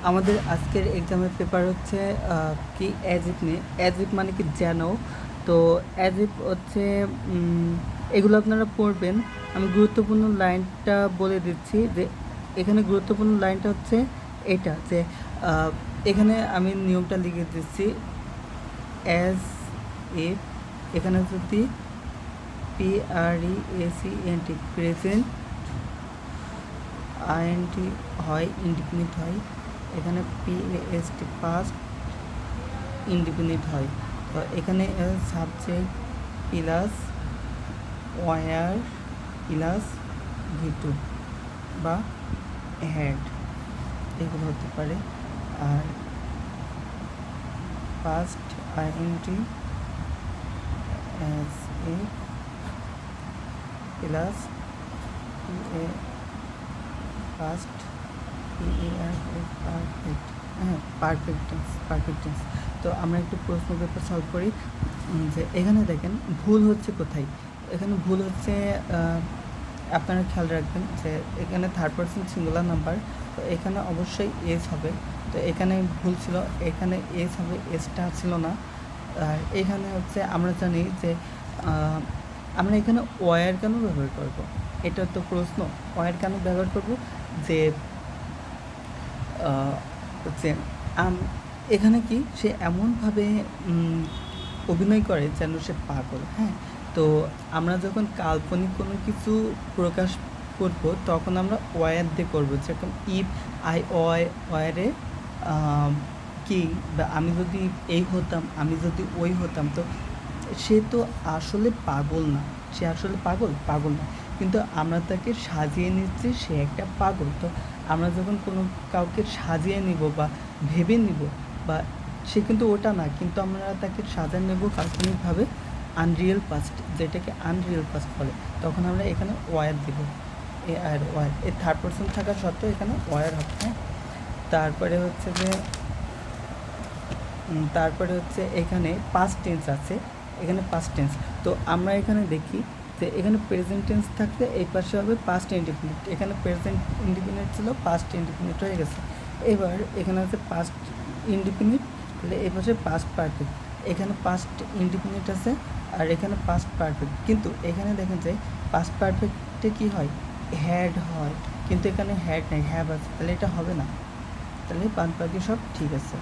আমাদের আজকের এক্সামের পেপার হচ্ছে কি অ্যাজ ইফ নিয়ে। অ্যাজ ইফ মানে কি যেন। তো অ্যাজ ইফ হচ্ছে এগুলো আপনারা পড়বেন। আমি গুরুত্বপূর্ণ লাইনটা বলে দিচ্ছি যে এখানে গুরুত্বপূর্ণ লাইনটা হচ্ছে এটা যে এখানে আমি নিয়মটা লিখে দিচ্ছি। অ্যাজ ইফ এখানে যদি PRESENT প্রেজেন্ট আইএনটি হয়, ইনডিফিনিট হয়, এখানে PAST পাস্ট ইনডিফিনিট হয়। তো এখানে subject plus were plus V2 বা হ্যাড এগুলো হতে পারে। আর past INT as a plus PA past perfect, হ্যাঁ পারফেক্ট টেন্স। তো আমরা একটু প্রশ্ন পেপার সলভ করি। যে এখানে দেখেন ভুল হচ্ছে কোথায়। এখানে ভুল হচ্ছে, আপনারা খেয়াল রাখবেন যে এখানে থার্ড পারসন সিঙ্গুলার নাম্বার, তো এখানে অবশ্যই এস হবে। তো এখানে ভুল ছিল, এখানে এস হবে, এসটা ছিল না। আর এখানে হচ্ছে আমরা জানি যে আমরা এখানে ওয়ার কেন ব্যবহার করব, এটা তো প্রশ্ন। ওয়ার কেন ব্যবহার করব যে হচ্ছে এখানে কি সে এমনভাবে অভিনয় করে যেন সে পাগল। হ্যাঁ, তো আমরা যখন কাল্পনিক কোনো কিছু প্রকাশ করব তখন আমরা ওয়ার দিয়ে করবো। যেরকম ইফ আই ওয়ারে কি, বা আমি যদি এই হতাম, আমি যদি ওই হতাম, তো সে তো আসলে পাগল না। সে আসলে পাগল না, কিন্তু আমরা তাকে সাজিয়ে নিচ্ছি সে একটা পাগল। তো আমরা যখন কোনো কাউকে সাজিয়ে নিব বা ভেবে নিব, বা সে কিন্তু ওটা না, কিন্তু আমরা তাকে সাজিয়ে নেব কাল্পনিকভাবে, আনরিয়েল পাস্ট, যেটাকে আনরিয়েল পাস্ট বলে, তখন আমরা এখানে ওয়ার দেব। এ আর ওয়ার, এই থার্ড পারসন থাকা সত্ত্বেও এখানে ওয়ার হবে। হ্যাঁ, তারপরে হচ্ছে এখানে পাস্ট টেন্স আছে, এখানে পাস্ট টেন্স। তো আমরা এখানে দেখি যে এখানে প্রেজেন্ট টেন্স থাকলে এই পাশে হবে পাস্ট ইনডিফিনিট। এখানে প্রেজেন্ট ইনডিফিনিট ছিল, পাস্ট ইনডিফিনিট হয়ে গেছে। এবার এখানে আছে পাস্ট ইনডিফিনিট, তাহলে এই পাশে পাস্ট পারফেক্ট। এখানে পাস্ট ইনডিফিনিট আছে আর এখানে পাস্ট পারফেক্ট, কিন্তু এখানে দেখেন যে পাস্ট পারফেক্টে কী হয়, হ্যাড হয়, কিন্তু এখানে হ্যাড নেই, হ্যাভ আছে, তাহলে এটা হবে না। তাহলে বাদ বাকি সব ঠিক আছে।